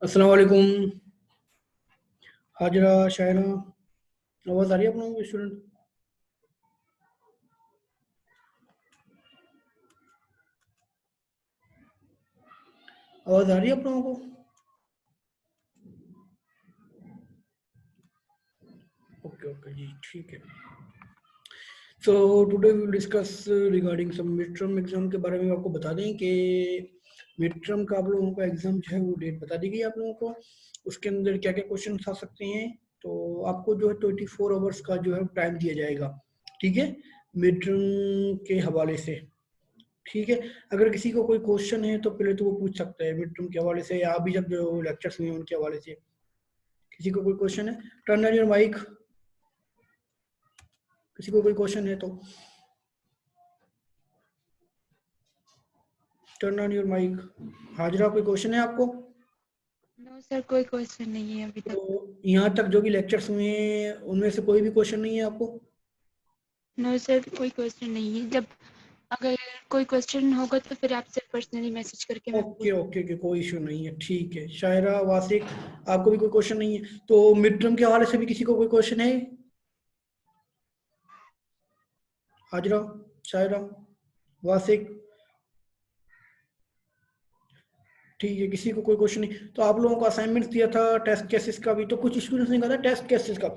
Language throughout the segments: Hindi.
अस्सलाम वालेकुम। हाजरा शायरा, आवाज़ आ रही है आप लोगों को स्टूडेंट? आवाज़ आ रही है आप लोगों को? ओके ओके जी, ठीक है। So today we will discuss regarding some mid term exam के बारे में। आपको बता दें कि मिड टर्म का आप लोगों का एग्जाम जो है वो डेट बता दी गई आप लोगों को। उसके अंदर क्या क्या क्वेश्चन आ सकते हैं, तो आपको जो है 24 आवर्स का जो है टाइम दिया जाएगा, ठीक है, मिड टर्म के हवाले से। ठीक है, अगर किसी को कोई क्वेश्चन है तो पहले तो वो पूछ सकता है मिड टर्म के हवाले से, या अभी जब जो लेक्चर्स हुए हैं उनके हवाले से। किसी को कोई क्वेश्चन है? Turn on your mic. किसी को कोई क्वेश्चन है तो turn on your mic. Hajra, कोई क्वेश्चन है आपको? नो सर, कोई क्वेश्चन नहीं है अभी तक। तो यहाँ तक जो भी लेक्चर्स हुए हैं उनमें से कोई भी क्वेश्चन नहीं है आपको? नो सर, कोई क्वेश्चन नहीं है। जब अगर कोई क्वेश्चन होगा तो फिर आपसे पर्सनली मैसेज करके मैं ओके पूछ। ओके ओके, कोई इशू नहीं है, ठीक है। शायरा, वासिक, आपको भी कोई क्वेश्चन नहीं है? तो मिड टर्म के हवाले से भी किसी को कोई क्वेश्चन है? हाजरा, शायरा, वासिक, ठीक है, किसी को कोई क्वेश्चन नहीं। तो आप लोगों को असाइनमेंट दिया था टेस्ट केसेस का भी, तो कुछ स्टूडेंट्स ने कहा था टेस्ट केसेस का।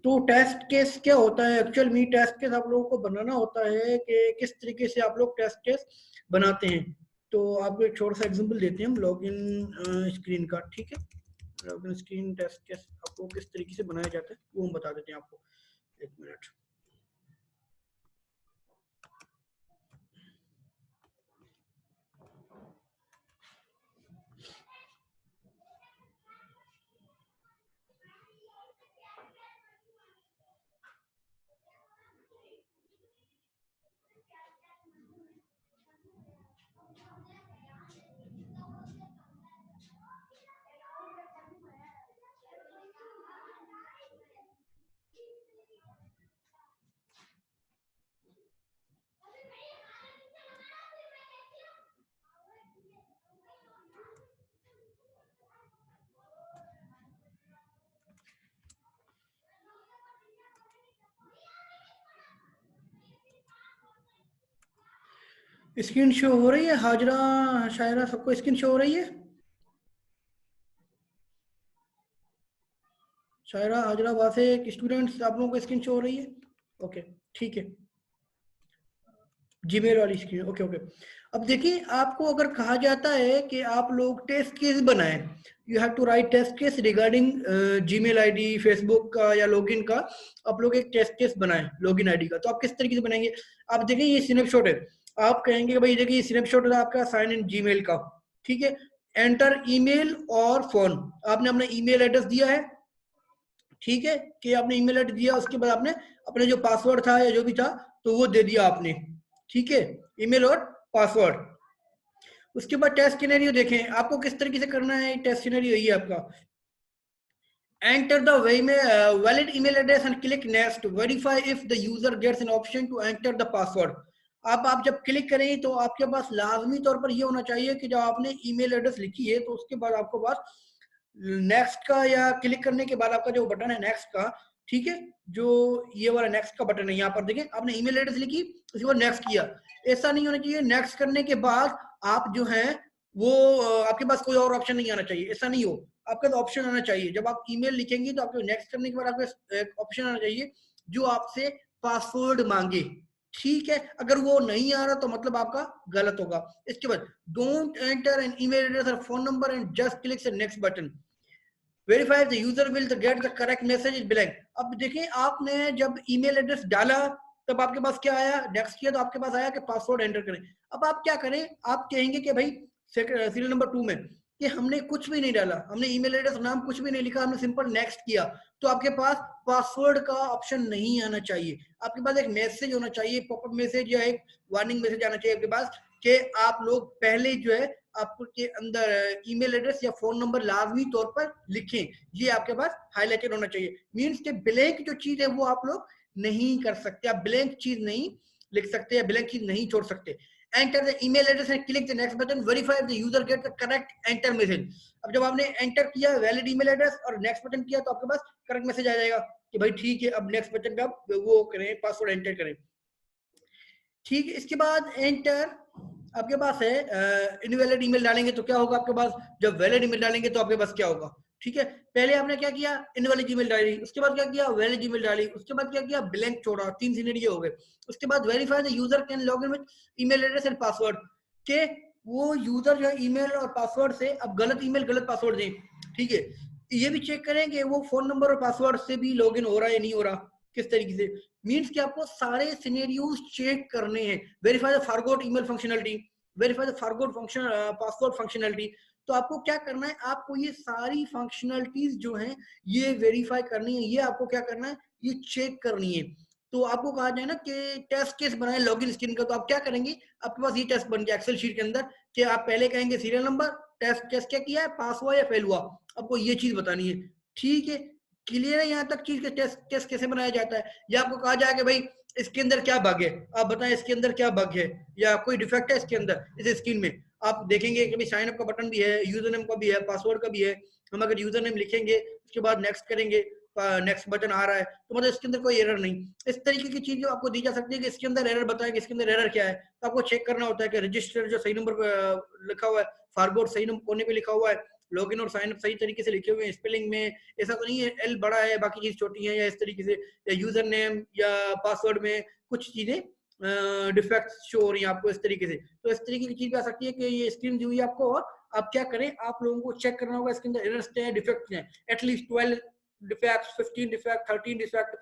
तो टेस्ट केस क्या होता है एक्चुअल में? टेस्ट केस आप लोगों को बनाना होता है कि किस तरीके से आप लोग टेस्ट केस बनाते हैं। तो आपको एक छोटा सा एग्जांपल देते हैं हम लॉग इन स्क्रीन का, ठीक है। Log in screen test case आपको किस तरीके से बनाया जाता है वो हम बता देते हैं आपको। एक मिनट। स्क्रीन शो हो रही है? हाजरा, शायरा, सबको स्क्रीन शो हो रही है? शायरा, हाजरा, वासे, स्टूडेंट्स, आप लोगों को स्क्रीन शो हो रही है? ओके, ठीक है। जीमेल वाली स्क्रीन, ओके ओके। अब देखिए, आपको अगर कहा जाता है कि आप लोग टेस्ट केस बनाएं, you have to write test case regarding Gmail ID, Facebook का या लॉगिन का। आप लोग एक टेस्ट केस बनाएं लॉगिन आईडी का, तो आप किस तरीके से बनाएंगे? आप देखिए, ये स्नैपशॉट है। आप कहेंगे कि भाई देखिए, स्नैपशॉट है आपका साइन इन जीमेल का, ठीक है। एंटर ईमेल और फोन, आपने अपना ईमेल एड्रेस दिया है, ठीक है, कि आपने ईमेल एड्रेस दिया, उसके बाद आपने अपने जो पासवर्ड था या जो भी था तो वो दे दिया आपने, ठीक है, ईमेल और पासवर्ड। उसके बाद टेस्ट सिनेरियो देखें, आपको किस तरीके से करना है। टेस्ट सिनेरियो यही है आपका। एंटर द वे में valid email address and click next, verify if the user gets an option to enter the password. आप जब क्लिक करें तो आपके पास लाजमी तौर पर ये होना चाहिए कि जब आपने ईमेल एड्रेस लिखी है तो उसके बाद आपके पास नेक्स्ट का, या क्लिक करने के बाद आपका जो बटन है नेक्स्ट का, ठीक है, जो ये वाला नेक्स्ट का बटन है, यहाँ पर देखें, आपने ईमेल एड्रेस लिखी, उसके बाद नेक्स्ट किया। ऐसा नहीं होना चाहिए, नेक्स्ट करने के बाद आप जो है वो आपके पास कोई और ऑप्शन नहीं आना चाहिए, ऐसा नहीं हो। आपका ऑप्शन आना चाहिए, जब आप ईमेल लिखेंगे तो आपको नेक्स्ट करने के बाद आपका एक ऑप्शन आना चाहिए जो आपसे पासवर्ड मांगे, ठीक है। अगर वो नहीं आ रहा तो मतलब आपका गलत होगा। इसके बाद don't enter an email address और phone number and just click the next button, verify the user will get the correct message is blank. अब देखिए, आपने जब ईमेल एड्रेस डाला तब आपके पास क्या आया, नेक्स्ट किया तो आपके पास आया कि पासवर्ड एंटर करें। अब आप क्या करें, आप कहेंगे कि भाई सीरियल नंबर 2 में कि हमने कुछ भी नहीं डाला, हमने ईमेल एड्रेस नाम कुछ भी नहीं लिखा, हमने सिंपल नेक्स्ट किया, तो आपके पास पासवर्ड का ऑप्शन नहीं आना चाहिए। आपके पास एक मैसेज होना चाहिए, पॉपअप मैसेज या एक वार्निंग मैसेज आना चाहिए आपके पास कि आप लोग पहले जो है आपके अंदर ईमेल एड्रेस या फोन नंबर लाजमी तौर पर लिखें, ये आपके पास हाईलाइटेड होना चाहिए। मींस के ब्लैंक जो चीज है वो आप लोग नहीं कर सकते, आप ब्लैंक चीज नहीं लिख सकते या ब्लैंक चीज नहीं छोड़ सकते। Enter the email address and click the next button, verify the user get the correct enter message. अब जब आपने एंटर किया वैलिड ईमेल एड्रेस और नेक्स्ट बटन किया तो आपके पास करेक्ट मैसेज आ जाएगा कि भाई ठीक है, अब नेक्स्ट बटन पे आप वो करें, पासवर्ड एंटर करें। ठीक है, इसके बाद एंटर आपके पास है इनवैलिड ईमेल डालेंगे तो क्या होगा आपके पास, जब वैलिड ईमेल डालेंगे तो आपके पास क्या होगा। ठीक है, पहले आपने क्या किया, इनवैलिड ईमेल डाली, उसके बाद क्या किया, वैलिड ईमेल डाली, उसके बाद क्या किया, ब्लैंक छोड़ा, 3 सिनेरियो हो गए। उसके बाद verify the user can log in with email address and password, के वो यूजर जो ईमेल और पासवर्ड से अब गलत ईमेल गलत पासवर्ड दें। ठीक है, ये भी चेक करें कि वो फोन नंबर और पासवर्ड से भी लॉग इन हो रहा है या नहीं हो रहा, किस तरीके से, मींस कि आपको सारे सिनेरियोज चेक करने हैं। Verify the forgot email functionality, verify the forgot function password functionality. तो आपको क्या करना है, आपको ये सारी फंक्शनलिटीज जो हैं ये वेरीफाई करनी है, ये आपको क्या करना है, ये चेक करनी है। तो आपको कहा जाए ना कि टेस्ट केस बनाए लॉगिन स्क्रीन का, तो आप क्या करेंगे, आपके पास ये टेस्ट बन गया एक्सेल शीट के अंदर कि आप पहले कहेंगे सीरियल नंबर, टेस्ट क्या किया है, पास हुआ या फेल हुआ, आपको ये चीज बतानी है। ठीक है, क्लियर है यहाँ तक चीज के टेस्ट कैसे बनाया जाता है। या आपको कहा जाए कि भाई इसके अंदर क्या बग है, आप बताएं इसके अंदर क्या बग है या कोई डिफेक्ट है इसके अंदर, इस स्क्रीन में आप देखेंगे कि भाई साइन अप का बटन भी है, यूजर नेम का भी है, पासवर्ड का भी है। हम अगर यूजर नेम लिखेंगे उसके बाद नेक्स्ट करेंगे, नेक्स्ट बटन आ रहा है, तो मतलब इसके अंदर कोई एरर नहीं। इस तरीके की चीज आपको दी जा सकती है कि इसके अंदर एरर बताएंगे, इसके अंदर एरर क्या है, तो आपको चेक करना होता है कि रजिस्टर जो सही नंबर लिखा हुआ है, फॉरगॉट सही नंबर कोने पे लिखा हुआ है, लॉगिन और साइन अप सही तरीके से लिखे हुए हैं, स्पेलिंग में ऐसा तो नहीं है एल बड़ा है बाकी चीज छोटी है, या इस तरीके से, या यूजर नेम या पासवर्ड में कुछ चीजें डिफेक्ट शो हो रही है आपको इस तरीके से। तो इस तरीके की चीज आ सकती है कि ये स्क्रीन दी हुई है आपको, और आप क्या करें, आप लोगों को चेक करना होगा इसके अंदर एरर्स क्या है, डिफेक्ट क्या है, एटलीस्ट 12 डिफेक्ट, 15 डिफेक्ट, 13 डिफेक्ट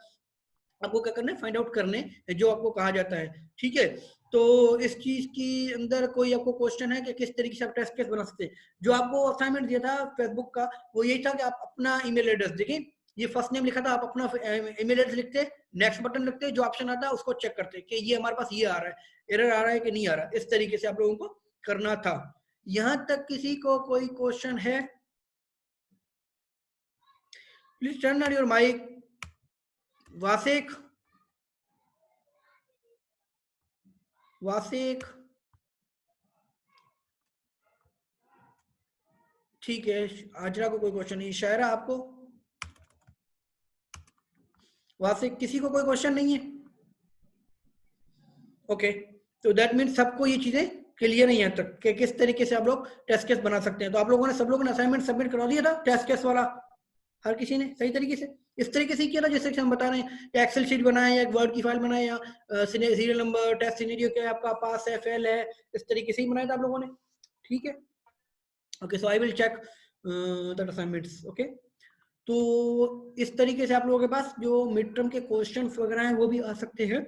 आपको क्या करना है, फाइंड आउट करने जो आपको कहा जाता है। ठीक है, तो इस चीज की अंदर कोई आपको क्वेश्चन है कि किस तरीके से आप टेस्ट केस बना सकते हैं। जो आपको असाइनमेंट दिया था फेसबुक का वो यही था कि आप अपना ईमेल एड्रेस, देखिए ये फर्स्ट नेम लिखा था, आप अपना ईमेल एड्रेस लिखते, नेक्स्ट बटन लिखते, जो ऑप्शन आता है उसको चेक करते कि ये हमारे पास ये आ रहा है, एरर आ रहा है कि नहीं आ रहा, इस तरीके से आप लोगों को करना था। यहां तक किसी को कोई क्वेश्चन है, please turn on your mic. Wasiq, Wasiq, ठीक है, आजरा को कोई क्वेश्चन नहीं, शायरा आपको, वासिक, किसी को कोई क्वेश्चन नहीं है, ओके। तो दैट मीन सबको ये चीजें क्लियर है यहाँ तक कि किस तरीके से आप लोग टेस्ट केस बना सकते हैं। तो आप लोगों ने सब लोगों ने असाइनमेंट सबमिट करा दिया था टेस्ट केस वाला, हर किसी ने सही तरीके से इस तरीके से किया था जैसे कि हम बता रहे हैं, या एक्सेल शीट बनाए या एक वर्ड की फाइल बनाए, या सीरियल नंबर, टेस्ट सिनेरियो क्या है आपका, पास है फेल है, इस तरीके से ही बनाया था आप लोगों ने। ठीक है, okay, so I will check that assignments, okay. तो इस तरीके से आप लोगों के पास जो मिड टर्म के क्वेश्चन वगैरह हैं वो भी आ सकते हैं,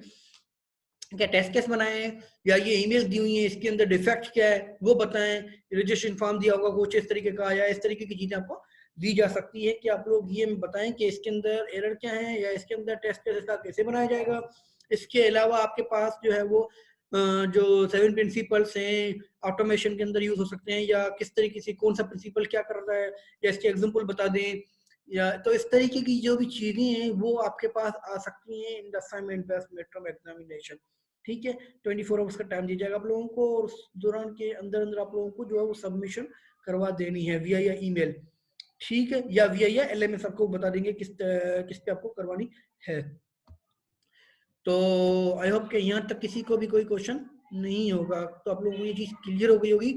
क्या टेस्ट केस बनाए हैं, या ये ईमेल दी हुई है इसके अंदर डिफेक्ट क्या है वो बताएं, रजिस्ट्रेशन फॉर्म दिया होगा कुछ इस तरीके का, या इस तरीके की चीजें आपको दी जा सकती है कि आप लोग ये बताएं कि इसके अंदर एरर क्या है, या इसके अंदर टेस्ट केस का कैसे बनाया जाएगा। इसके अलावा आपके पास जो है वो जो 7 प्रिंसिपल्स हैं ऑटोमेशन के अंदर यूज हो सकते हैं, या किस तरीके से कौन सा प्रिंसिपल क्या कर रहा है, या इसके एग्जाम्पल बता दें, या तो इस तरीके की जो भी चीजें हैं वो आपके पास आ सकती हैं in the assignment based mid term examination. ठीक है, 24 आवर्स का टाइम दिया जाएगा आप लोगों को, और उस दौरान के अंदर अंदर आप लोगों को जो है वो सबमिशन करवा देनी है via ईमेल। ठीक है, या via LMS आपको बता देंगे किस पे आपको करवानी है। तो आई होप कि यहाँ तक किसी को भी कोई क्वेश्चन नहीं होगा, तो आप लोगों को ये चीज क्लियर हो गई होगी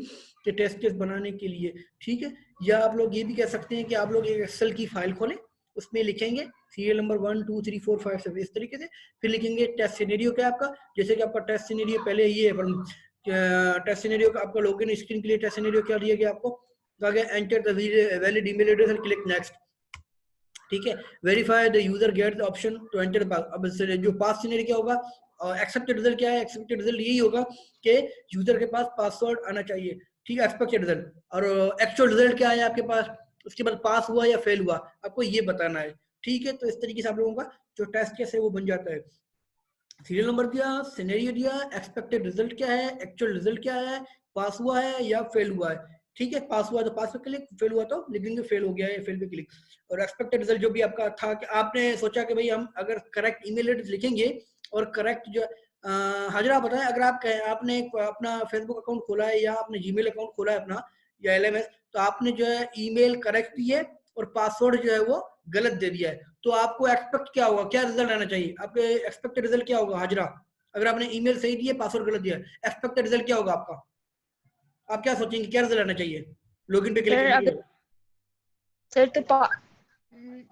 कि टेस्ट केस बनाने के लिए। ठीक है, या आप लोग ये भी कह सकते हैं कि आप लोग एक एक्सेल की फाइल खोलें, उसमें लिखेंगे सीरियल नंबर 1 2 3 4 5 7 इस तरीके से, फिर लिखेंगे टेस्ट सिनेरियो क्या है आपका, जैसे कि आपका टेस्ट सिनेरियो पहले ये है, टेस्ट सिनेरियो का आपका लॉगिन स्क्रीन के लिए टेस्ट सिनेरियो क्या दिया गया आपको, आगे enter the valid email address and click next. ठीक है, verify the user get the option to enter pass. अब जो पास सिनेरियो क्या होगा, एक्सेप्टेड रिजल्ट क्या है, एक्सेप्टेड रिजल्ट यही होगा कि यूजर के पास पासवर्ड आना चाहिए। ठीक है, एक्सपेक्टेड रिजल्ट, और एक्चुअल रिजल्ट क्या है आपके पास, उसके बाद पास हुआ या फेल हुआ आपको ये बताना है। ठीक है, तो इस तरीके से आप लोगों का जो टेस्ट केस है वो बन जाता है। सीरियल नंबर दिया, सिनेरियो दिया, एक्सपेक्टेड रिजल्ट क्या है, एक्चुअल रिजल्ट क्या है, पास हुआ है या फेल हुआ है। ठीक है, पास हुआ तो पास पे क्लिक, फेल हुआ तो लिखेंगे फेल हो गया है, फेल पे क्लिक। और एक्सपेक्टेड रिजल्ट जो भी आपका था कि आपने सोचा कि भाई हम अगर करेक्ट ईमेल एड्रेस लिखेंगे और करेक्ट जो हाजरा बताएं, अगर आप आपने अपना फेसबुक अकाउंट खोला है या आपने जीमेल अकाउंट खोला है अपना या एलएमएस, तो आपने जो है ईमेल करेक्ट दी है और पासवर्ड जो है वो गलत दे दिया है, तो आपको एक्सपेक्ट क्या होगा, क्या रिजल्ट आना चाहिए, आपके एक्सपेक्टेड रिजल्ट क्या होगा हाजरा? अगर आपने ईमेल सही दी है, पासवर्ड गलत दिया है, एक्सपेक्टेड रिजल्ट क्या होगा आपका? आप क्या सोचेंगे, क्या रिजल्ट आना चाहिए लॉगिन पे क्लिक सर करने के अगर बाद?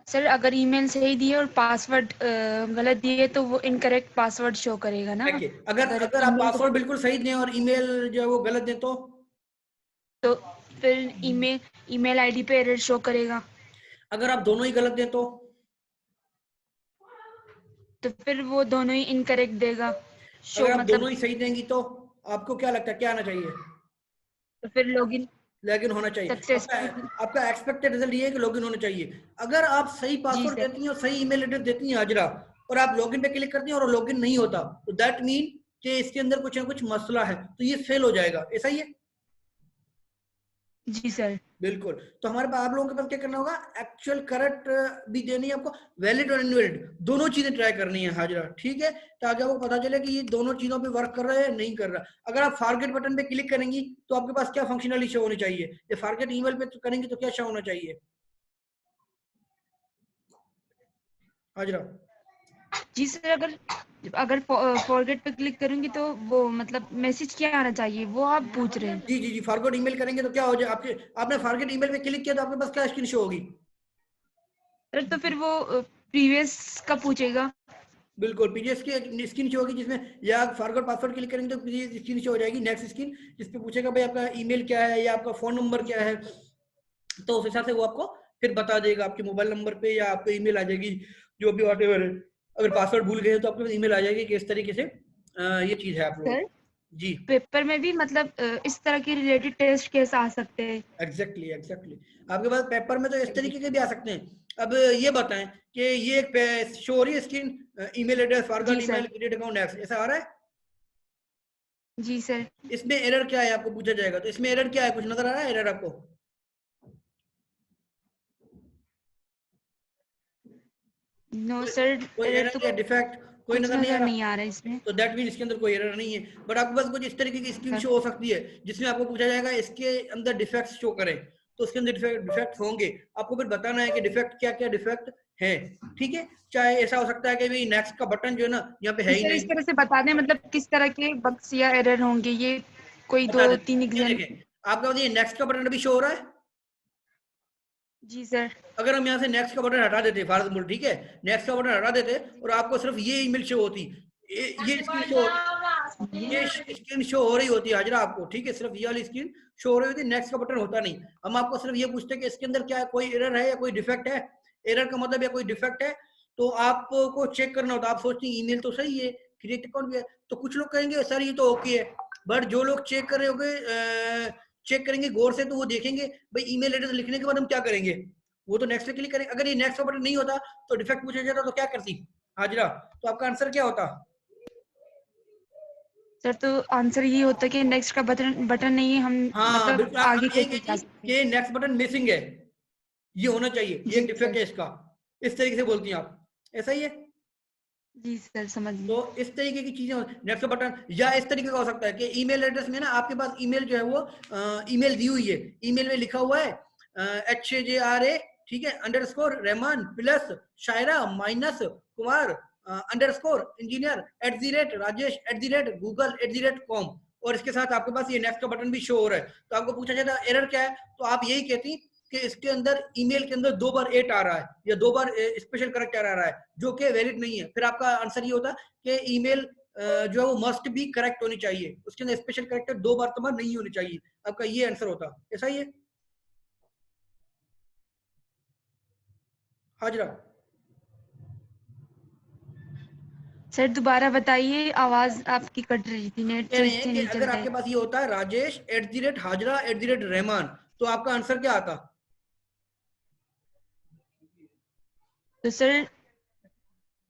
सर अगर ईमेल सही दिए और पासवर्ड गलत दिए तो वो इनकरेक्ट पासवर्ड शो करेगा ना। देखिए, अगर अगर अगर आप ईमेल पासवर्ड बिल्कुल सही दें और ईमेल जो है वो गलत दें, तो फिर ईमेल आईडी पे एरर शो करेगा। अगर आप दोनों ही गलत दें तो फिर वो दोनों ही इनकरेक्ट देगा अगर शो, आप दोनों मतलब ही सही देंगी तो आपको क्या लगता है क्या आना चाहिए? तो फिर लॉगिन लॉगिन होना चाहिए। आपका सक्सेसफुल। आपका एक्सपेक्टेड रिजल्ट ये है कि लॉगिन होना चाहिए। अगर आप सही जी पासवर्ड सर। देती हैं और सही ईमेल एड्रेस देती हैं हाजरा, और आप लॉगिन पे क्लिक करती हैं और लॉगिन नहीं होता, तो दैट मीन कि इसके अंदर कुछ ना कुछ मसला है, तो ये फेल हो जाएगा, ऐसा ही है? जी सर। बिल्कुल। तो हमारे पास आप लोगों के पास क्या करना होगा, एक्चुअल करेक्ट भी देनी है आपको, वैलिड और इनवैलिड दोनों चीजें ट्राई करनी है हाजरा, ठीक है, ताकि आपको पता चले कि ये दोनों चीजों पे वर्क कर रहा है नहीं कर रहा। अगर आप फॉरगेट बटन पे क्लिक करेंगी तो आपके पास क्या फंक्शनलिटी शो होनी चाहिए, ये फॉरगेट ईमेल पे करेंगे तो क्या शो होना चाहिए हाजरा? जी सर, अगर अगर फॉरगेट पे क्लिक करूंगी तो वो मतलब मैसेज क्या आना चाहिए वो आप पूछ रहे हैं? जी जी जी, फॉरगेट ईमेल करेंगे तो क्या हो जाए, आपके आपने फॉरगेट ईमेल पे क्लिक किया तो आपके पास क्या स्क्रीन शो होगी? सर तो फिर वो प्रीवियस का पूछेगा। बिल्कुल, पीडीएफ की स्क्रीन शो होगी जिसमें, या फॉरगेट पासवर्ड क्लिक करेंगे तो पीडीएफ स्क्रीन शो हो जाएगी, नेक्स्ट स्क्रीन, जिसपे पूछेगा भाई आपका ईमेल क्या है या आपका फोन नंबर क्या है, तो उस हिसाब से वो आपको फिर बता देगा, आपके मोबाइल नंबर पे या आपको ईमेल आ जाएगी, जो भी व्हाटएवर है। अगर पासवर्ड भूल गए तो आपके पास ईमेल आ जाएगी कि इस तरीके से ये चीज है आप लोग। सर जी, पेपर में भी मतलब इस तरह के रिलेटेड टेस्ट कैसे आ सकते हैं? एग्जैक्टली एग्जैक्टली, आपके पास पेपर में तो इस तरीके के भी आ सकते हैं। अब ये बताएं कि ये एक शो हो रही है स्क्रीन, ईमेल एड्रेस फॉरगॉट जी email sir. Create account X, ऐसा आ रहा है? जी सर। इसमें एरर क्या है आपको पूछा जाएगा, तो इसमें एरर क्या है, कुछ नजर आ रहा है एरर आपको? नो कोई सर, कोई एरर एरर तो या डिफेक्ट कोई कुछ नजर नहीं आ नजर रहा? नहीं आ रहा है इसमें। तो दैट मीन इसके अंदर कोई एरर नहीं है, बट आपके पास कुछ इस तरीके की स्क्रीन सर शो हो सकती है जिसमें आपको पूछा जाएगा इसके अंदर डिफेक्ट्स शो करें, तो उसके अंदर डिफेक्ट होंगे, आपको फिर बताना है कि डिफेक्ट क्या क्या डिफेक्ट है, ठीक है। चाहे ऐसा हो सकता है कि भाई नेक्स्ट का बटन जो है ना यहाँ पे है ही सर इस नहीं। तरह से बता दें मतलब किस तरह के बग्स या एरर होंगे, ये कोई बता दो देते तीन ये एग्जाम्पल। देखें, आपका ये नेक्स्ट का बटन अभी शो हो रहा है। जी सर। अगर हम यहाँ से नेक्स्ट का बटन हटा देते फॉर एग्जांपल, ठीक है, नेक्स्ट का बटन हटा देते और आपको सिर्फ ये ईमेल शो होती, ये स्क्रीन शो, ये स्क्रीन शो हो रही होती है हाजरा आपको, ठीक है, सिर्फ ये वाली स्क्रीन शो हो रही होती, नेक्स्ट का बटन होता नहीं। हम आपको सिर्फ ये पूछते हैं कि इसके अंदर क्या है, कोई एरर है या कोई डिफेक्ट है, एरर का मतलब या कोई डिफेक्ट है, तो आपको चेक करना होता है। आप सोचते हैं ईमेल तो सही है, क्रिएट अकाउंट भी है, तो कुछ लोग कहेंगे सर ये तो ओके है, बट जो लोग चेक कर रहे होंगे, चेक करेंगे गौर से, तो वो देखेंगे भाई ईमेल एड्रेस लिखने के बाद हम क्या करेंगे, वो तो नेक्स्ट पे क्लिक करेंगे। अगर ये नेक्स्ट का बटन नहीं होता तो डिफेक्ट पूछा जाता तो क्या करती हाजरा, तो आपका आंसर क्या होता? सर तो आंसर ये होता है कि नेक्स्ट का बटन बटन नहीं है, हम हाँ मतलब बिल्कुल, आगे आप कैसे कहेंगे जा जी सकते हैं? कि नेक्स्ट बटन मिसिंग है, ये होना चाहिए, ये जी एक डिफेक्ट सर। है इसका, इस तरीके से बोलती हैं आप, ऐसा ही है। जी सर समझ तो गई। इस तरीके की चीजें, नेक्स्ट बटन, या इस तरीके का हो सकता है कि ईमेल एड्रेस में ना आपके पास ईमेल जो है वो ईमेल दी हुई है, ईमेल में लिखा हुआ है HJRA, ठीक है, underscore Rahman plus Shaira minus Kumar underscore engineer @rajesh@google@com, और इसके साथ आपके पास ये नेक्स्ट का बटन भी शो हो रहा है। तो आपको पूछा जाता है एरर क्या है, तो आप यही कहती कि इसके अंदर ईमेल के अंदर 2 बार 8 आ रहा है या 2 बार स्पेशल करेक्टर आ रहा है, जो कि वैलिड नहीं है। फिर आपका आंसर ये होता कि ईमेल जो है वो मस्ट भी करेक्ट होनी चाहिए, उसके अंदर स्पेशल करेक्टर 2 बार तो नहीं होनी चाहिए, आपका ये आंसर होता, ऐसा ही है हाजरा? सर दोबारा बताइए, आवाज आपकी कट रही थी, नेट कह रहे सही हैं से कि नहीं अगर चलता आपके है। पास ये होता है rajesh@हाजरा@रहमान, तो आपका आंसर क्या आता? तो सर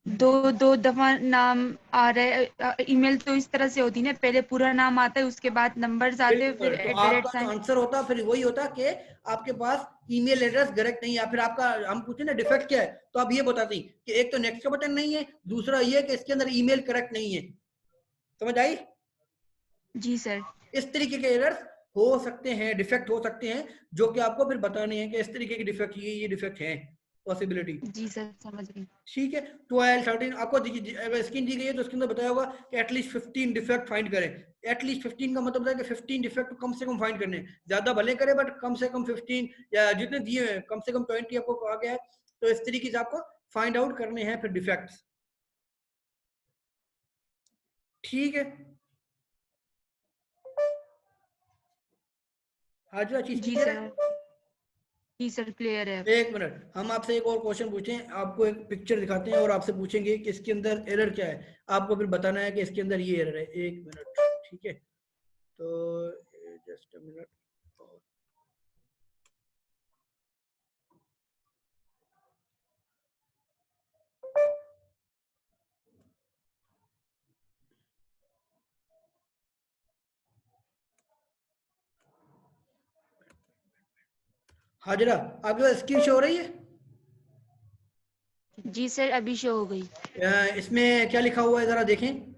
दो दो दफा नाम आ रहा है, ईमेल तो इस तरह से होती है ना, पहले पूरा नाम आता है उसके बाद नंबर्स आते हैं फिर बिल्कुल, तो आपका जो @ आंसर होता फिर वही होता कि आपके पास ईमेल एड्रेस करेक्ट नहीं है, या फिर आपका, हम पूछे ना डिफेक्ट क्या है, तो आप ये बताती कि एक तो नेक्स्ट का बटन नहीं है, दूसरा ये कि इसके अंदर ईमेल करेक्ट नहीं है, समझ आई? जी सर। इस तरीके के एरर्स हो सकते हैं, डिफेक्ट हो सकते हैं, जो कि आपको फिर बताने हैं कि इस तरीके के डिफेक्ट, ये डिफेक्ट है, पॉसिबिलिटी। जी सर समझ गई। ठीक है, 12 13 आपको अगर स्क्रीन दी गई है तो उसके अंदर बताया होगा कि एटलीस्ट 15 डिफेक्ट फाइंड करें। एटलीस्ट 15 का मतलब है कि 15 डिफेक्ट कम से कम फाइंड करने हैं, ज्यादा भले करें बट कम से कम 15 या जितने दिए हैं कम से कम 20 आपको कहा गया है, तो इस तरीके से आपको फाइंड आउट करने हैं फिर डिफेक्ट्स। ठीक है, हाजिरा चीज जी क्लियर है? सर। जी सर क्लियर है। एक मिनट, हम आपसे एक और क्वेश्चन पूछें, आपको एक पिक्चर दिखाते हैं और आपसे पूछेंगे कि इसके अंदर एरर क्या है, आपको फिर बताना है कि इसके अंदर ये एरर है। एक मिनट, ठीक है, तो जस्ट अ मिनट। हाजिरा आपके पास स्क्रीन शो हो रही है? जी सर अभी शो हो गई। इसमें क्या लिखा हुआ है जरा देखें।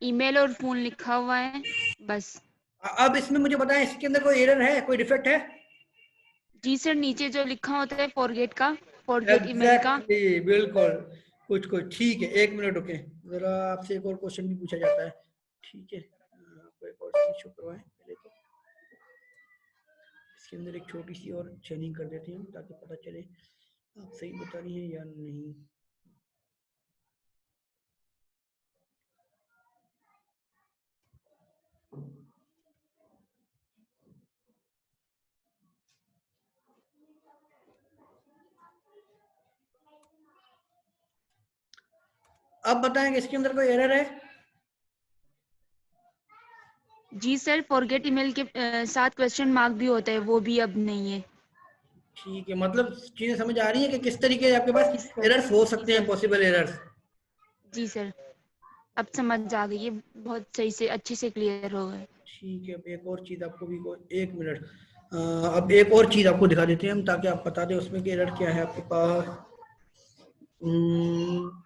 ईमेल और फोन लिखा हुआ है बस। अब इसमें मुझे बताएं, इसके अंदर कोई एरर है, कोई डिफेक्ट है? जी सर नीचे जो लिखा होता है फॉरगेट का, फॉरगेट ईमेल का। एग्जैक्टली, बिल्कुल, कुछ कुछ ठीक है। एक मिनट रुके, जरा आपसे एक और क्वेश्चन भी पूछा जाता है। ठीक है, आपको एक और चीज शो करवाएं पहले तो। इसके अंदर एक छोटी सी और चेनिंग कर देते हैं ताकि पता चले आप सही बता रही हैं या नहीं। अब बताएं कि इसके अंदर कोई एरर है? जी सर फॉरगेट ईमेल के साथ क्वेश्चन मार्क भी होता है, वो भी अब नहीं है। ठीक है, मतलब चीजें समझ आ रही हैं कि किस तरीके से आपके पास जी सर। एरर्स हो जी सकते हैं, सर। Possible errors. जी सर अब समझ आ गई है, बहुत सही से अच्छे से क्लियर हो गए। ठीक है, अब एक और चीज आपको भी एक मिनट, अब एक और चीज आपको दिखा देते हैं हम ताकि आप बता दें उसमें कि एरर क्या है आपके पास। हम्म,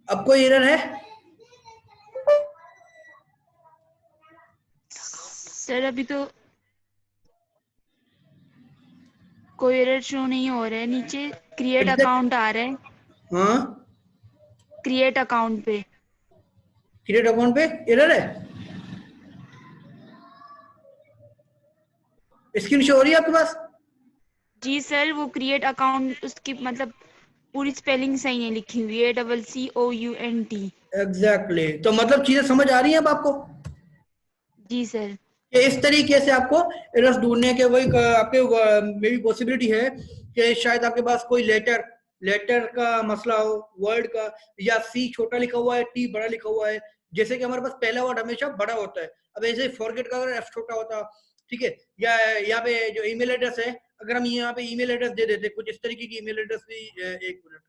अब कोई एरर है? सर अभी तो कोई एरर शो नहीं हो रहा है, नीचे क्रिएट एग्जैक्ट, अकाउंट आ रहा है, हाँ, क्रिएट अकाउंट पे। क्रिएट अकाउंट पे एरर है? स्क्रीन शो हो रही है आपके पास? जी सर वो क्रिएट अकाउंट उसकी मतलब पूरी स्पेलिंग सही है लिखी हुई है, CCOUNT। एग्जैक्टली, तो मतलब चीजें समझ आ रही हैं अब आपको जी सर। कि इस तरीके से आपको एरर्स ढूंढने के वही आपके में भी पॉसिबिलिटी है कि शायद आपके पास कोई लेटर लेटर का मसला हो, वर्ड का, या सी छोटा लिखा हुआ है, टी बड़ा लिखा हुआ है। जैसे कि हमारे पास पहला वर्ड हमेशा बड़ा होता है, अब ऐसे फॉरगेट का अगर एफ छोटा होता, ठीक है, या यहाँ पे जो ईमेल एड्रेस है, अगर हम यहाँ पे ईमेल एड्रेस दे देते कुछ इस तरीके की ईमेल एड्रेस भी। एक मिनट,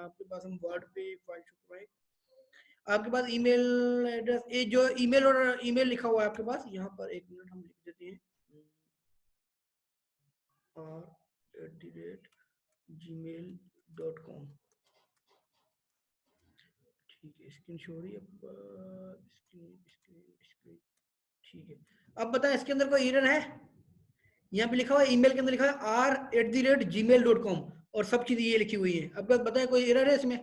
आपके पास हम वर्ड पे फाइल छुपवाएं, आपके पास ईमेल एड्रेस, ये जो ईमेल और ईमेल लिखा हुआ है आपके पास यहाँ पर, एक मिनट हम लिख देते हैं r@gmail.com। ठीक है, स्क्रीन शो हो रही है, स्क्रीन स्क्रीन स्क्रीन। ठीक है, अब बताएं इसके अंदर कोई एरर है? यहाँ पे लिखा हुआ है, ईमेल के अंदर लिखा है r@gmail.com और सब चीजें ये लिखी हुई है। अब बताएं कोई एरर है इसमें?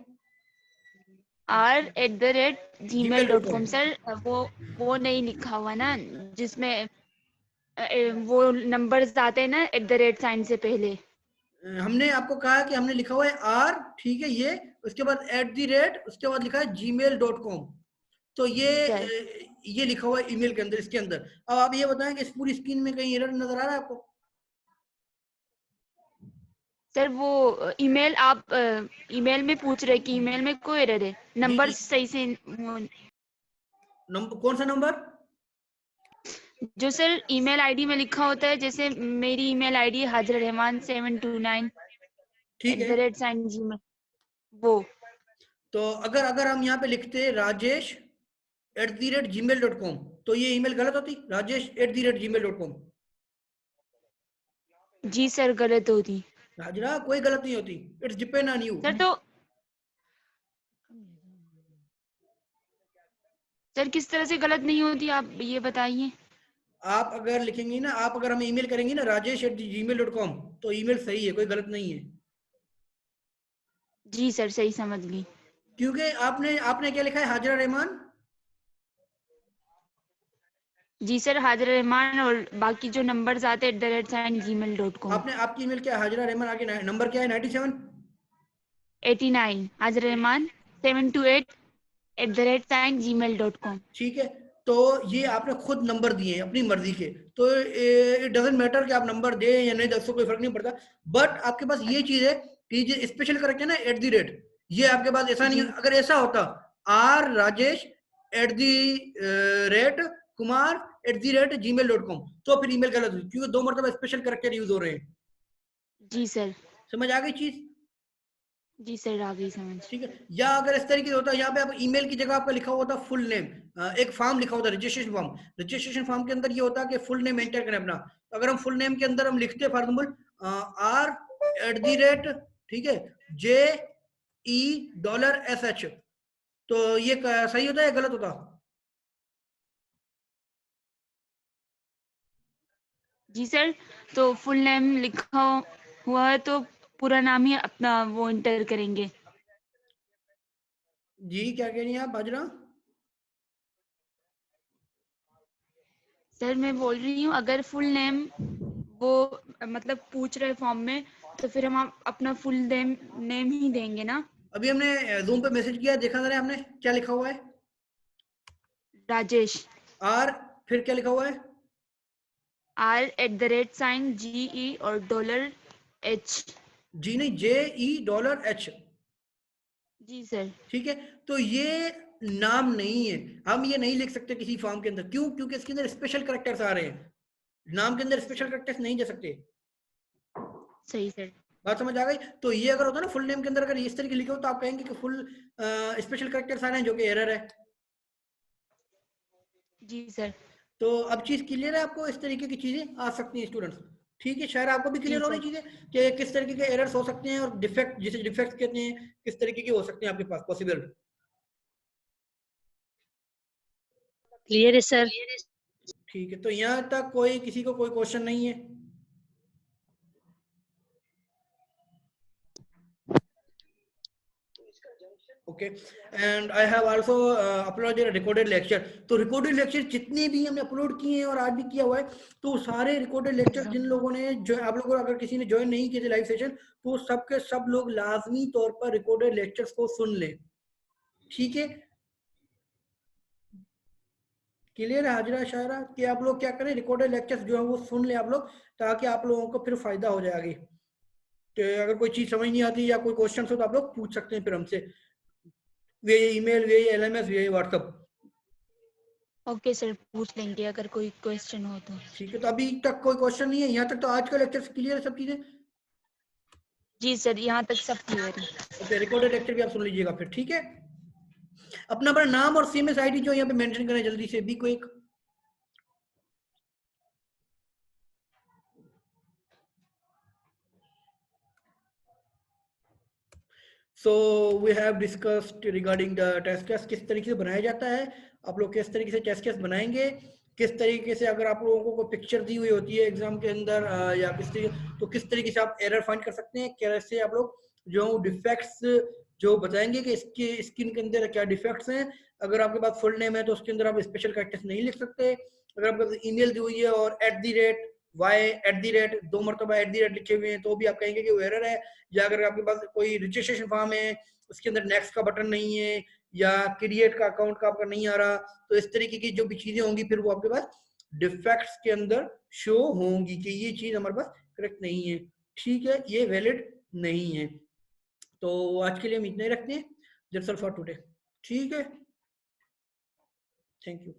r@gmail.com gmail.com सर वो नहीं लिखा हुआ ना, जिसमें वो नंबर्स आते हैं ना @ से पहले। हमने आपको कहा कि हमने लिखा हुआ है आर, ठीक है, ये उसके बाद @ उसके बाद लिखा है gmail.com, तो जी सर। ये लिखा हुआ है ईमेल के अंदर, इसके अंदर। अब आप ये बताएं कि इस पूरी स्क्रीन में कहीं एरर नजर आ रहा है आपको? सर वो ईमेल आप ईमेल में पूछ रहे कि ईमेल में कोई एरर है, जी नंबर जी, सही से नंबर कौन सा नंबर? जो सर ईमेल आईडी में लिखा होता है, जैसे मेरी ईमेल आईडी hajrarrahman729 ठीक है, @gmail, वो। तो अगर अगर हम यहाँ पे लिखते rajesh@gmail.com, तो ये ईमेल गलत होती, rajesh@gmail.com? जी सर, गलत होती। हाजरा कोई गलत नहीं होती, it's depend on you. Sir तो सर किस तरह से गलत नहीं होती, आप ये बताइए। आप अगर लिखेंगी ना, आप अगर हमें ईमेल करेंगी ना rajesh@gmail.com, तो ईमेल सही है, कोई गलत नहीं है। जी सर, सही समझ ली। क्योंकि आपने आपने क्या लिखा है, हाजरा रहमान। जी सर, हाजिर रहमान, और बाकी जो नंबर्स आते हैं @gmail.com। आपने आपकी ईमेल क्या है, हाजरा रहमान, आगे नंबर क्या है, 97। 89 हाजिर रहमान 728 @gmail.com। ठीक है, तो ये आपने खुद नंबर दिए हैं अपनी मर्जी के, तो इट डजेंट मैटर कि आप नंबर दें या नहीं, दस कोई फर्क नहीं पड़ता। बट आपके पास ये चीज है कि ये स्पेशल करेक्ट है ना, @ ये आपके पास ऐसा नहीं जी है। अगर ऐसा होता rajesh@kumar@gmail.com, तो फिर ईमेल गलत हुई, क्योंकि दो मरतबा स्पेशल करेक्टर यूज हो रहे हैं। जी सर। समझ आ गई चीज? जी सर, आ गई समझ। ठीक है। या अगर इस तरीके से होता है, यहाँ पे आप ईमेल की जगह आपका लिखा होता फुल नेम, एक फॉर्म लिखा होता रजिस्ट्रेशन फॉर्म। रजिस्ट्रेशन फॉर्म के अंदर ये होता है कि फुल नेम एंटर करें अपना। तो अगर हम फुल नेम के अंदर हम लिखते फॉर एग्जाम्पल R@, ठीक है, JE $SH, तो ये सही होता है या गलत होता? जी सर, तो फुल नेम लिखा हुआ है तो पूरा नाम ही अपना वो एंटर करेंगे। जी क्या कह रही हैं आप बाजरा? सर मैं बोल रही हूँ, अगर फुल नेम वो मतलब पूछ रहे फॉर्म में, तो फिर हम अपना फुल नेम नेम ही देंगे ना। अभी हमने जूम पे मैसेज किया, देखा जरा आपने क्या लिखा हुआ है? राजेश। R, फिर क्या लिखा हुआ है? R@GE और $H। जी नहीं, JE$H। जी सर। ठीक है, तो ये नाम नहीं है, हम ये नहीं लिख सकते किसी फॉर्म के अंदर। क्यों? क्योंकि इसके अंदर स्पेशल कैरेक्टर्स आ रहे हैं, नाम के अंदर स्पेशल कैरेक्टर्स नहीं दे सकते। सही सर। बात समझ आ गई? तो ये अगर होता ना फुल नेम के अंदर, अगर इस तरीके लिखे हो, तो आप कहेंगे कि फुल स्पेशल कैरेक्टर्स आ रहे हैं, जो कि एरर है। जी सर। तो अब चीज क्लियर है आपको? इस तरीके की चीजें आ सकती हैं स्टूडेंट्स। ठीक है, शायद आपको भी जी क्लियर हो रही सर। चीजें कि किस तरीके के एरर्स हो सकते हैं, और डिफेक्ट, जिसे डिफेक्ट कहते हैं, किस तरीके के हो सकते हैं आपके पास पॉसिबल। क्लियर है सर। ठीक है, तो यहाँ तक कोई किसी को कोई क्वेश्चन नहीं है? Okay, and I have also uploaded recorded lecture. तो रिकॉर्डेड लेक्चर जितने भी हमने अपलोड किए हैं और आज भी किया हुआ है, तो सारे रिकॉर्डेड लेक्चर जिन लोगों ने जो, आप लोगों अगर किसी ने ज्वाइन नहीं किए थे लाइव सेशन, तो सबके सब लोग लाजमी तौर पर रिकॉर्डेड लेक्चर्स को सुन लें। ठीक है, क्लियर है हाजरा शायरा? कि आप लोग क्या करें, रिकॉर्डेड लेक्चर्स जो है वो सुन लें आप लोग, ताकि आप लोगों को फिर फायदा हो जाए आगे। तो अगर कोई चीज समझ नहीं आती या कोई क्वेश्चन हो, तो आप लोग पूछ सकते हैं फिर हमसे, वे ईमेल, वे LMS, वे व्हाट्सएप। ओके सर, पूछ लेंगे अगर कोई क्वेश्चन हो तो। ठीक है, तो अभी तक कोई क्वेश्चन नहीं है? यहाँ तक तो आज का लेक्चर क्लियर है सब चीजें? जी सर, यहाँ तक सब क्लियर है। ओके, रिकॉर्डेड लेक्चर भी आप सुन लीजिएगा फिर। ठीक है, अपना अपना नाम और CMS ID जो यहाँ पे मेंशन करें, जल्दी से भी quick. So we have discussed regarding the test case, किस तरीके से बनाया जाता है, आप लोग किस तरीके से टेस्ट केस बनाएंगे, किस तरीके से अगर आप लोगों को पिक्चर दी हुई होती है एग्जाम के अंदर या किस तरीके, तो किस तरीके से आप एरर फाइंड कर सकते हैं, कैसे आप लोग जो डिफेक्ट्स जो बताएंगे कि इसके स्किन के अंदर क्या डिफेक्ट्स हैं। अगर आपके पास फुल नेम है तो उसके अंदर आप स्पेशल कैरेक्टर्स नहीं लिख सकते। अगर आपके पास ईमेल दी हुई है और @ दो मरतबा @ लिखे हुए हैं, तो भी आप कहेंगे कि वो एरर है। या अगर आपके पास कोई रजिस्ट्रेशन फॉर्म है, उसके अंदर नेक्स्ट का बटन नहीं है, या क्रिएट का अकाउंट का आपका नहीं आ रहा, तो इस तरीके की जो भी चीजें होंगी, फिर वो आपके पास डिफेक्ट्स के अंदर शो होंगी कि ये चीज हमारे पास करेक्ट नहीं है। ठीक है, ये वैलिड नहीं है। तो आज के लिए हम इतना ही रखते हैं। That's all for today. ठीक है, थैंक यू।